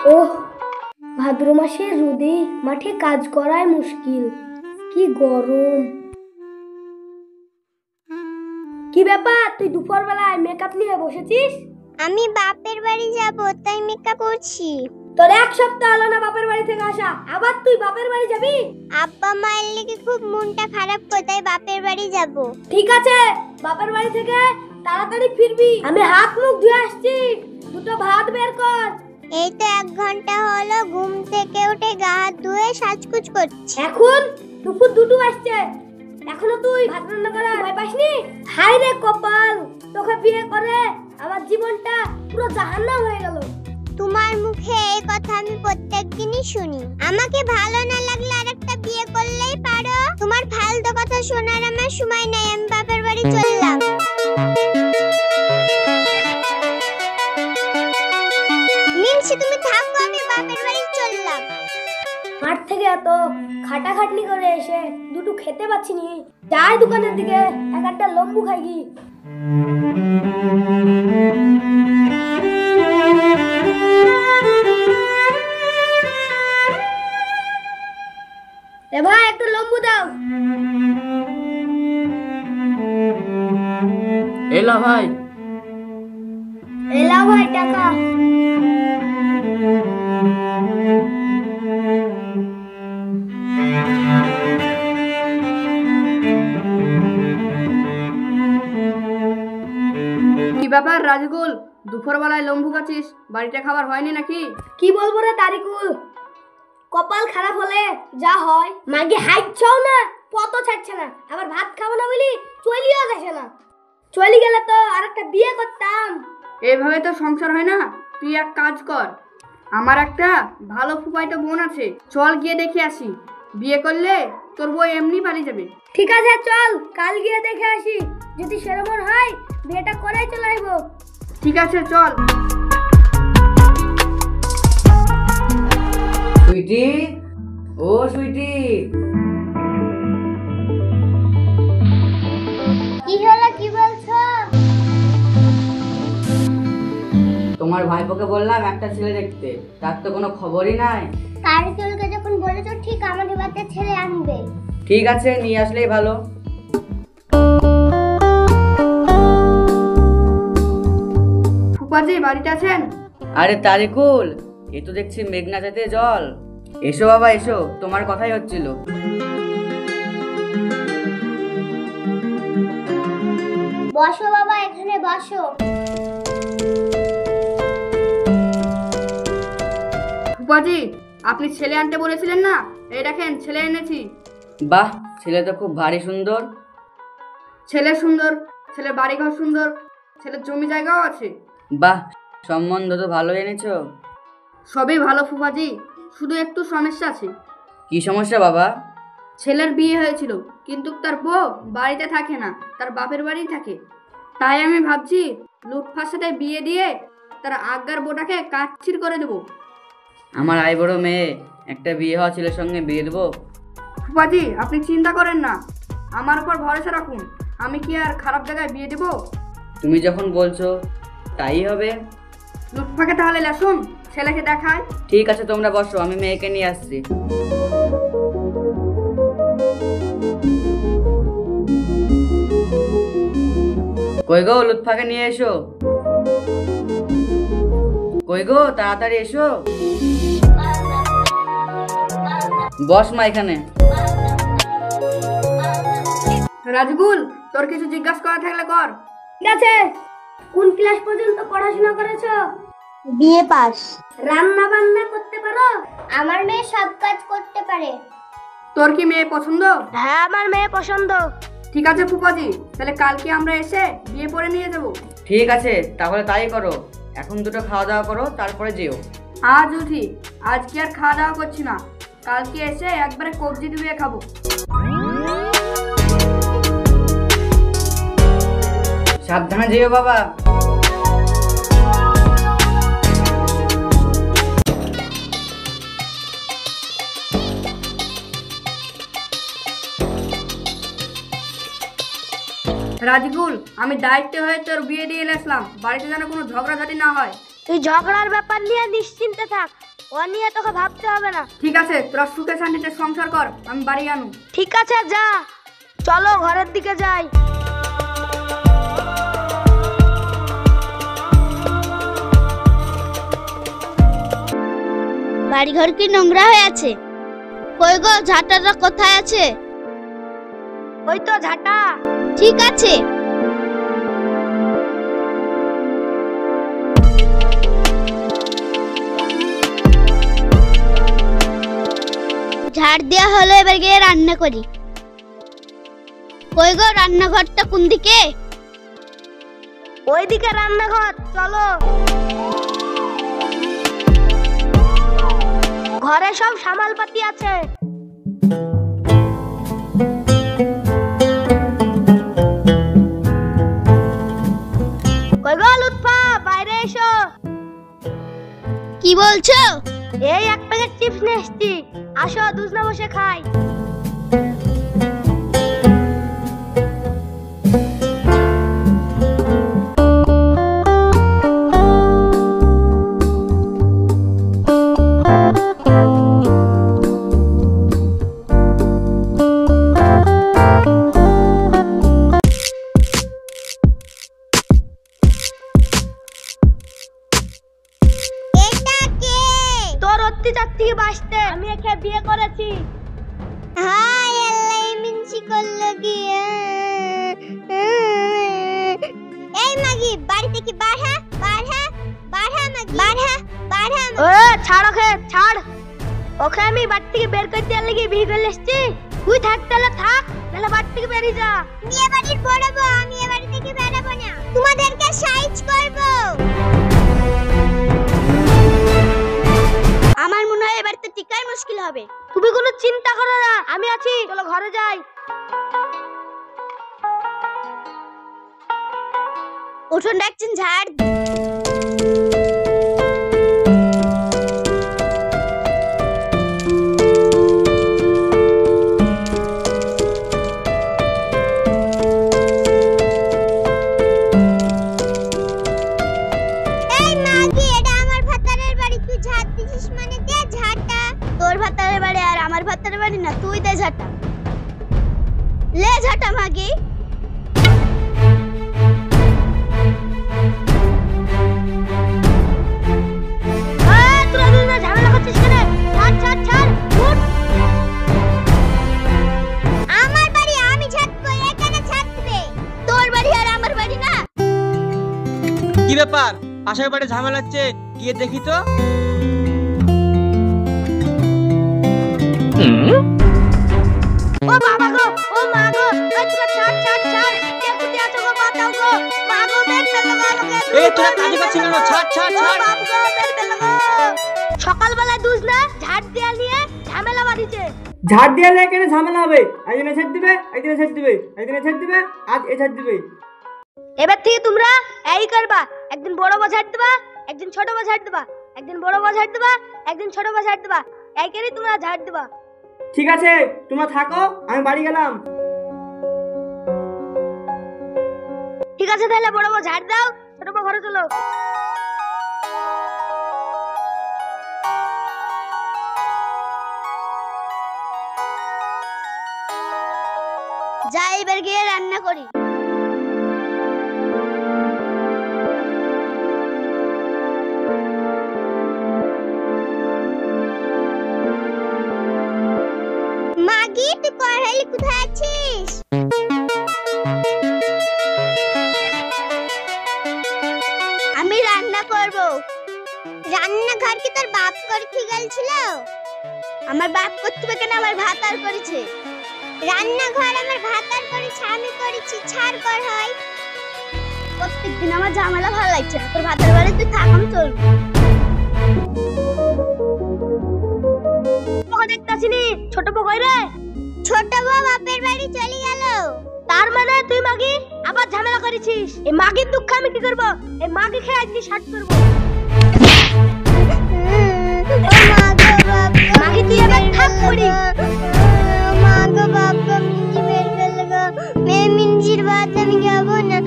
ওহ, ভাদ্র মাসে রোদে মাঠে কাজ করাই মুশকিল। কি গরম! কি ব্যাপার, তুই দুপুর বেলায় মেকআপ নিয়ে বসেছিস? আমি বাপের বাড়ি যাব, তাই মেকআপ করছি। তোর এক সপ্তাহ হলো না বাপের বাড়ি থেকে আসা, আবার তুই বাপের বাড়ি যাবি? আব্বা মায়ের লেগে খুব মনটা খারাপ, তাই বাপের বাড়ি যাব। ঠিক আছে, বাপের বাড়ি থেকে তাড়াতাড়ি ফিরবি। আমি হাত মুখ ধুয়ে আসছি, দুটো ভাত বের কর। এই তো 1 ঘন্টা হলো ঘুম থেকে উঠে গা হাত ধুয়ে সাজকুজ করছি। এখন দুপুর 2টো আসছে, এখনো তুই ভাত রান্না করার ভয় পাসনি? হায় রে কপাল, তোকে বিয়ে করে আমার জীবনটা পুরো জাহান্নাম হয়ে গেল। তোমার মুখে এই কথা আমি প্রত্যেকদিনই শুনি। আমাকে ভালো না লাগলে আরেকটা বিয়ে করলেই পারো। তোমার ফালতু কথা শোনার আমার সময় নাই, আমি বাপের বাড়ি চললাম। মিনসি, তুমি থাকো, আমি বাপের বাড়ি চললাম। মাঠ থেকে এত খাটাখাটনি করে এসে দুটো খেতে পাচ্ছি নি, যাই দোকানের দিকে একটা লম্বু খাই কি। এ ভাই, একটু লম্বু দাও। এলা ভাই, এলা ভাই টাকা। কি ব্যাপার রাজগুল, দুপুরবেলায় লম্বু খাচ্ছিস? বাড়িতে খাবার হয়নি নাকি? কি বলবো রে তারিকুল, কপাল খারাপ হলে যা হয়। মাগে হাইছাও না, পত ছাড়ছে না, আবার ভাত খাবো না বলি চলিও যাচ্ছে না। চলি গেলে তো আরেকটা বিয়ে করতাম। এইভাবে তো সংসার হয় না। তুই এক কাজ কর, আমার একটা ভালো ফুফাইতো বোন আছে, চল গিয়ে দেখে আসি। বিয়ে করলে তোর বউ এমনি পালিয়ে যাবে। ঠিক আছে, চল কাল গিয়ে দেখে আসি, যদি সেরকম হয় বিয়েটা করেই চলে আসবো। ঠিক আছে, চল। সুইটি, ও সুইটি, কি হলো, কি বলছো? তোমার ভাইপোকে বললাম একটা ছেলে দেখতে, তার তো কোনো খবরই নাই। তারিকুলকে যখন বলেছো ঠিক আমাদের বাড়িতে ছেলে আনবে। ঠিক আছে, নিয়ে আসলেই ভালো। ফুফাজি বাড়িতে আছেন? আরে তারিকুল, এ তো দেখছি মেঘনা যেতে জল। এসো বাবা এসো, তোমার কথাই হচ্ছিল। বসো বাবা, এখানে বসো। ফুফাজি, আপনি ছেলে আনতে বলেছিলেন না? এই দেখেন ছেলে এনেছি। বাহ, ছেলে তো খুব ভারী সুন্দর। ছেলে সুন্দর, ছেলের বাড়িঘর সুন্দর, ছেলের জমি জায়গাও আছে। বাহ, সম্বন্ধ তো ভালো এনেছো। সবই ভালো ফুফাজি, শুধু একটু সমস্যা আছে। কি সমস্যা বাবা? ছেলের বিয়ে হয়েছিল, কিন্তু তার বউ বাড়িতে থাকে না, তার বাপের বাড়ি থাকে। তাই আমি ভাবছি লুটফার সাথে বিয়ে দিয়ে তার আজ্ঞার বউটাকে কাচ্ছির করে দেবো। আমার আই বড় মেয়ে, একটা বিয়ে হওয়া ছেলের সঙ্গে বিয়ে দেবো? ফুফাজি, আপনি চিন্তা করেন না, আমার উপর ভরসা রাখুন। আমি কি আর খারাপ জায়গায় বিয়ে দেবো? তুমি যখন বলছো তাই হবে। লুটফাকে তাহলে লেসুন, ছেলেকে দেখায়। ঠিক আছে, তোমরা বসো, আমি মেয়েকে নিয়ে আসছি। কই গো, লুৎফাকে নিয়ে এসো। কই গো, তাড়াতাড়ি এসো। বস মা এখানে। রাজগুল, তোর কিছু জিজ্ঞাসা করা থাকলে কর। ঠিক আছে, কোন ক্লাস পর্যন্ত পড়াশোনা করেছো? বিয়ে পাস। রান্না বান্না করতে পারো? আমার মেয়ে সব কাজ করতে পারে। তোর কি মেয়ে পছন্দ? হ্যাঁ, আমার মেয়ে পছন্দ। ঠিক আছে ফুফাজি, তাহলে কালকে আমরা এসে বিয়ে করে নিয়ে যাব। ঠিক আছে, তাহলে তাই করো। এখন দুটো খাওয়া দাওয়া করো, তারপরে যেও। আজ উঠি, আজকে আর খাওয়া দাওয়া করছি না, কালকে এসে একবারে কবজি ডুবিয়ে খাবো। সাবধানে যেও বাবা। রাজগুল, আমি দায়িত্ব হয়ে তোর বিয়ে দিয়ে আসলাম, বাড়িতে যেন কোনো ঝগড়াঝাটি না হয়। তুই ঝগড়ার ব্যাপার নিয়ে নিশ্চিন্তে থাক, ও নিয়ে তোকে ভাবতে হবে না। ঠিক আছে, তোরা সুখে শান্তিতে সংসার কর, আমি বাড়ি আনু। ঠিক আছে যা, চলো ঘরের দিকে যাই। বাড়িঘর কি নোংরা হয়ে আছে? কই গো, ঝাঁটাটা কোথায় আছে? ওই তো ঝাঁটা। ঠিক আছে। ঝাড় দেওয়া হলো, এবার গিয়ে রান্না করি। কই গো, রান্নাঘরটা কোন দিকে? ওইদিকে রান্নাঘর, চলো। ঘরে সব সামালপাতি আছে। কই গো লুৎফা, বাইরে এসো। কি বলছো? এই এক প্যাকেট চিপস নিয়ে এসছি, আসো দুজনা বসে খাই। এটা কে? তোর অত্যাচার থেকে বাঁচতে আমি একে বিয়ে করেছি। হাই আল্লাহ, মিনসি করলো কি? এই মাগি, বাড়ি থেকে বাড়া বাড়া বাড়া মাগি, বাড়া বাড়া। ও ছাড় ওকে, ছাড় ওকে। আমি বাড়ি থেকে বের করে দেওয়ার লেগে বিয়ে করে এসছি। তুই থাক তাহলে থাক, নাহলে বাড়ি থেকে বেরিয়ে যা। বিয়ে বাড়ির বড় বউ, আমি এ বাড়ি থেকে বেরাবো না। তোমাদেরকে সাইজ করব। আমার মনে হয় এবার তো টিকাই মুশকিল হবে। তুমি কোনো চিন্তা করো না, আমি আছি, চলো ঘরে যাই। উঠোন একজন ঝাড়। এই মাগি, এটা আমার ভাতারের বাড়ি, তুই ঝাড় দিছিস মানে দে ঝাড়টা। তোর ভাতারের বাড়ি আর আমার ভাতারের বাড়ি না, তুই দে ঝাড়টা। লে ঝাড়টা মাগি। তোরা দুজনে ঝামেলা করছিস কেন? ছাড় ছাড় ছাড়, উঠ। আমার বাড়ি আমি ঝাড়বো, এখানে ঝাড় দিবে। তোর বাড়ি আর আমার বাড়ি না। কি ব্যাপার, পাশের বাড়ি ঝামেলা হচ্ছে, গিয়ে দেখি তো। ও বাবা গো, ও মা গো, এই তোরা ছাড় ছাড় ছাড়। কে কোথায় আছো গো, বাঁচাও গো। মা গো, বের ফেলো গো আমাকে। এই তোরা কাজে পাচ্ছিস না, ছাড় ছাড় ও ছাড়। বাপ গো, বের ফেলো গো। সকালবেলায় দুজনা ঝাড় দেওয়া নিয়ে ঝামেলা বাঁধিছে। ঝাড় দেওয়ালে কেন ঝামেলা হবে? একদিনে ছেড়ে দিবে, একদিনে ছেড়ে দিবে, একদিনে ছেড়ে দিবে, আজ এ ছেড়ে দিবে। এবার থেকে তোমরা এই করবা, একদিন বড় বউ ঝাড় দেবা, একদিন ছোট বউ ঝাড় দেবা, একদিন বড় বউ ঝাড় দেবা, একদিন ছোট বউ ঝাড় দেবা। এই করে তোমরা ঝাড় দেবা। ঠিক আছে, তোমরা থাকো, আমি বাড়ি গেলাম। ঠিক আছে তাহলে বড় বউ ঝাড় দাও, ছোট বউ ঘরে চলো। যাই, এবার গিয়ে রান্না করি। মাগি, তুই পড়ালি কোথায় আছিস? আমি রান্না করব। রান্নাঘর কি তোর বাপ করতে গেছিল? আমার বাপ করতে কেন, আমার ভাতার করেছে। রান্নাঘর আমার ভাতার করেছে, আমি করেছি, ছাড় কর হয়। প্রত্যেকদিন আমার ঝামেলা ভালো লাগছে না, তোর ভাতার বাড়ি তুই থাক, আমি চলবো। তোকে দেখতাছি নি, ছোট বউ কই রে? ছোট বউ বাপের বাড়ি চলে গেল। তার মানে তুই মাগি আবার ঝামেলা করেছিস। এই মাগির দুঃখ আমি কি করব? এই মাগি খেয়ে আজকে শাট করব। মাগি তুই এবার থাক পড়ি। মাগো বাবা, মিঞ্জি বের ফেলে গো। মিঞ্জির ভাত আমি খাবো না।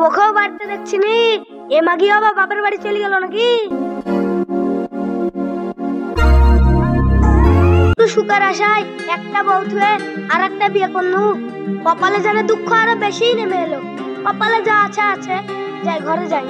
বউকেও বাড়িতে দেখছি নি, এ মাগি আবার বাপের বাড়ি চলে গেল নাকি? তুই সুখের আশায় একটা বউ থুয়ে আর একটা বিয়ে করলু, কপালে জানে দুঃখ আরো বেশি নেমে এলো। কপালে যা আছে আছে, যাই ঘরে যাই।